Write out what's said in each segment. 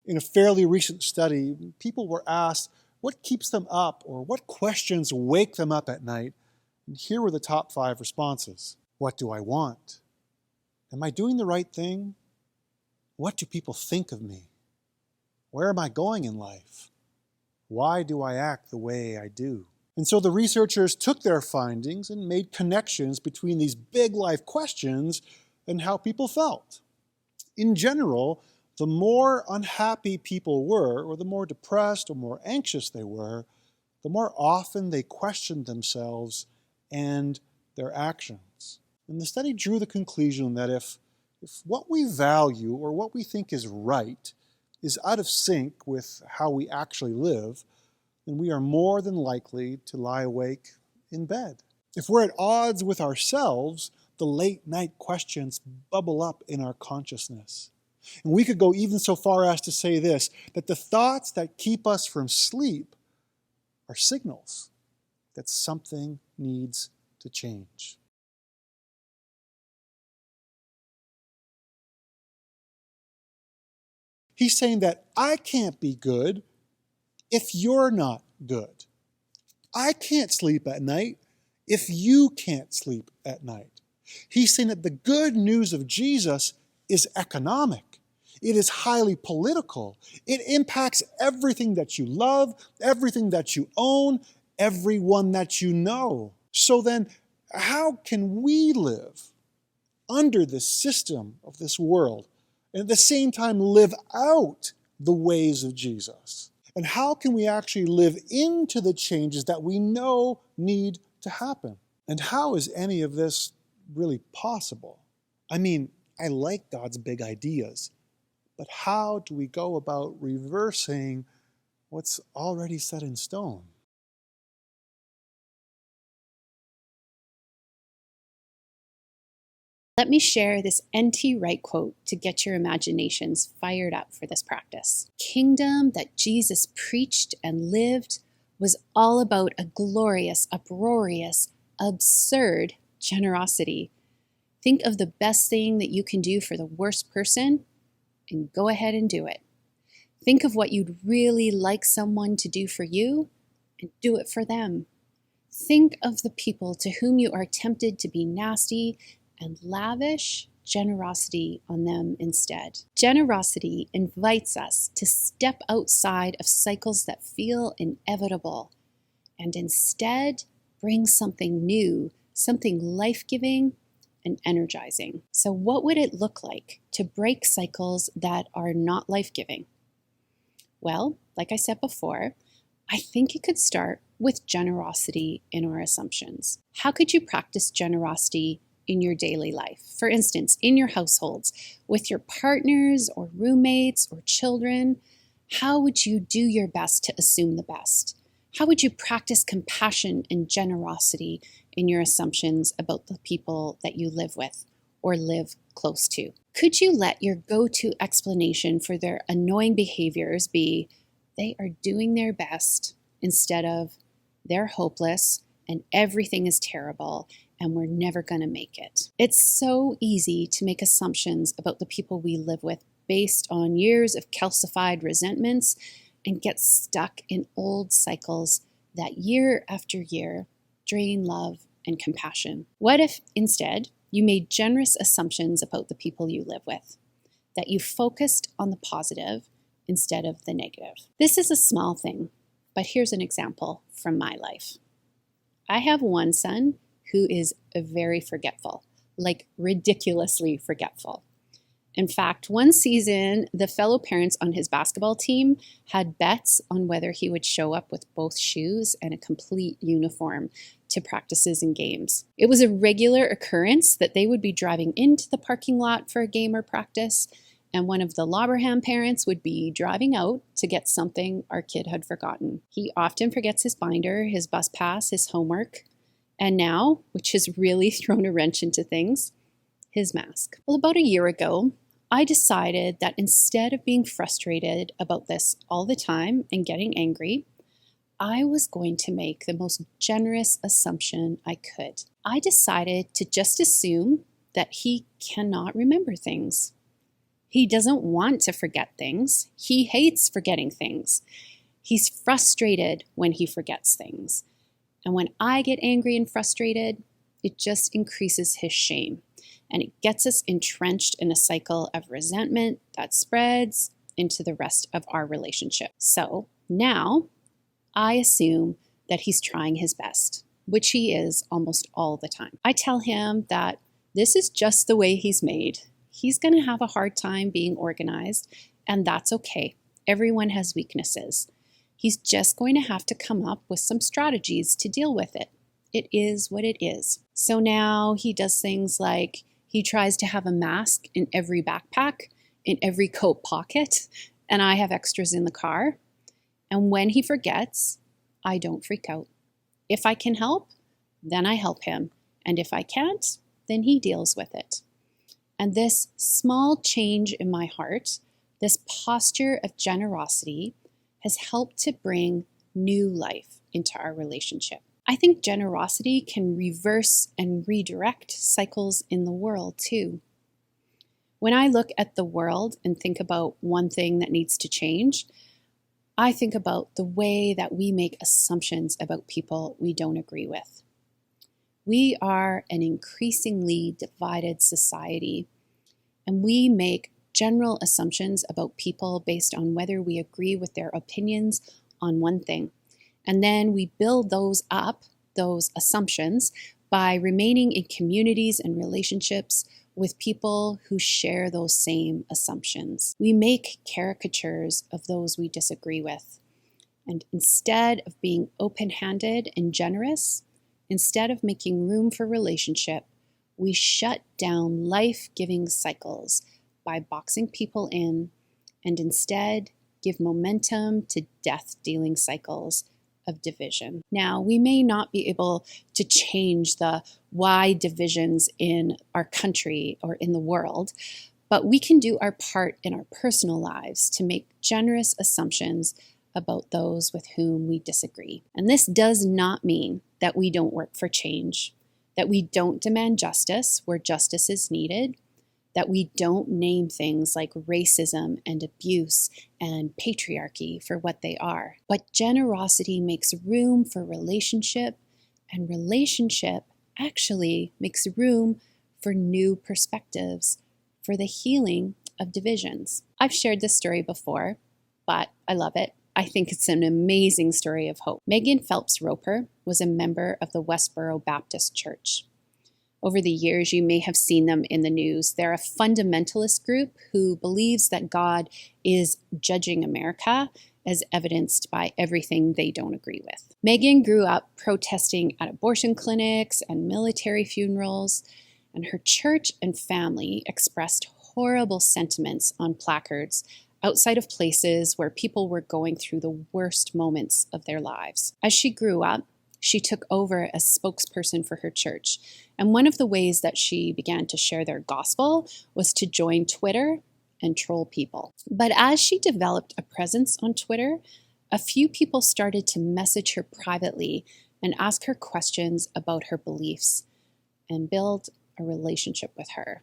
In a fairly recent study, people were asked what keeps them up or what questions wake them up at night. And here were the top 5 responses. What do I want? Am I doing the right thing? What do people think of me? Where am I going in life? Why do I act the way I do? And so the researchers took their findings and made connections between these big life questions and how people felt. In general, the more unhappy people were, or the more depressed or more anxious they were, the more often they questioned themselves and their actions. And the study drew the conclusion that if what we value or what we think is right is out of sync with how we actually live, then we are more than likely to lie awake in bed. If we're at odds with ourselves, the late night questions bubble up in our consciousness. And we could go even so far as to say this, that the thoughts that keep us from sleep are signals that something needs to change. He's saying that I can't be good if you're not good. I can't sleep at night if you can't sleep at night. He's saying that the good news of Jesus is economic. It is highly political. It impacts everything that you love, everything that you own, everyone that you know. So then, how can we live under this system of this world and at the same time live out the ways of Jesus? And how can we actually live into the changes that we know need to happen? And how is any of this really possible? I mean, I like God's big ideas, but how do we go about reversing what's already set in stone? Let me share this N.T. Wright quote to get your imaginations fired up for this practice. Kingdom that Jesus preached and lived was all about a glorious, uproarious, absurd generosity. Think of the best thing that you can do for the worst person and go ahead and do it. Think of what you'd really like someone to do for you and do it for them. Think of the people to whom you are tempted to be nasty and lavish generosity on them instead. Generosity invites us to step outside of cycles that feel inevitable and instead bring something new, something life-giving and energizing. So what would it look like to break cycles that are not life-giving? Well, like I said before, I think it could start with generosity in our assumptions. How could you practice generosity in your daily life? For instance, in your households, with your partners or roommates or children, how would you do your best to assume the best? How would you practice compassion and generosity in your assumptions about the people that you live with or live close to? Could you let your go-to explanation for their annoying behaviors be, they are doing their best, instead of, they're hopeless and everything is terrible and we're never going to make it? It's so easy to make assumptions about the people we live with based on years of calcified resentments and get stuck in old cycles that year after year drain love and compassion. What if instead you made generous assumptions about the people you live with, that you focused on the positive instead of the negative? This is a small thing, but here's an example from my life. I have one son who is very forgetful, like ridiculously forgetful. In fact, one season, the fellow parents on his basketball team had bets on whether he would show up with both shoes and a complete uniform to practices and games. It was a regular occurrence that they would be driving into the parking lot for a game or practice, and one of the Lobberham parents would be driving out to get something our kid had forgotten. He often forgets his binder, his bus pass, his homework, and now, which has really thrown a wrench into things, his mask. Well, about a year ago, I decided that instead of being frustrated about this all the time and getting angry, I was going to make the most generous assumption I could. I decided to just assume that he cannot remember things. He doesn't want to forget things. He hates forgetting things. He's frustrated when he forgets things. And when I get angry and frustrated, it just increases his shame. And it gets us entrenched in a cycle of resentment that spreads into the rest of our relationship. So now I assume that he's trying his best, which he is almost all the time. I tell him that this is just the way he's made. He's going to have a hard time being organized, and that's okay. Everyone has weaknesses. He's just going to have to come up with some strategies to deal with it. It is what it is. So now he does things like he tries to have a mask in every backpack, in every coat pocket, and I have extras in the car. And when he forgets, I don't freak out. If I can help, then I help him. And if I can't, then he deals with it. And this small change in my heart, this posture of generosity, has helped to bring new life into our relationship. I think generosity can reverse and redirect cycles in the world too. When I look at the world and think about one thing that needs to change, I think about the way that we make assumptions about people we don't agree with. We are an increasingly divided society, and we make general assumptions about people based on whether we agree with their opinions on one thing. And then we build those assumptions, by remaining in communities and relationships with people who share those same assumptions. We make caricatures of those we disagree with. And instead of being open-handed and generous, instead of making room for relationship, we shut down life-giving cycles by boxing people in, and instead give momentum to death-dealing cycles of division. Now, we may not be able to change the wide divisions in our country or in the world, but we can do our part in our personal lives to make generous assumptions about those with whom we disagree. And this does not mean that we don't work for change, that we don't demand justice where justice is needed, that we don't name things like racism and abuse and patriarchy for what they are. But generosity makes room for relationship, and relationship actually makes room for new perspectives, for the healing of divisions. I've shared this story before, but I love it. I think it's an amazing story of hope. Megan Phelps Roper was a member of the Westboro Baptist Church. Over the years, you may have seen them in the news. They're a fundamentalist group who believes that God is judging America, as evidenced by everything they don't agree with. Megan grew up protesting at abortion clinics and military funerals, and her church and family expressed horrible sentiments on placards outside of places where people were going through the worst moments of their lives. As she grew up, she took over as spokesperson for her church. And one of the ways that she began to share their gospel was to join Twitter and troll people. But as she developed a presence on Twitter, a few people started to message her privately and ask her questions about her beliefs and build a relationship with her.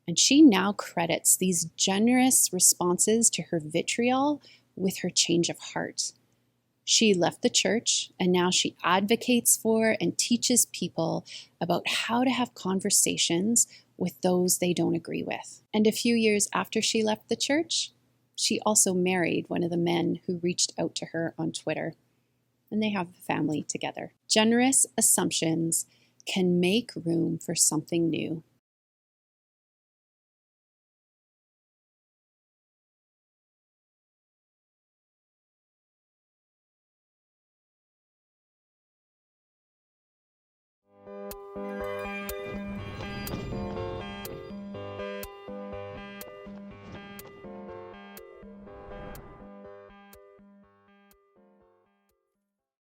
And she now credits these generous responses to her vitriol with her change of heart. She left the church, and now she advocates for and teaches people about how to have conversations with those they don't agree with. And a few years after she left the church, she also married one of the men who reached out to her on Twitter, and they have a family together. Generous assumptions can make room for something new.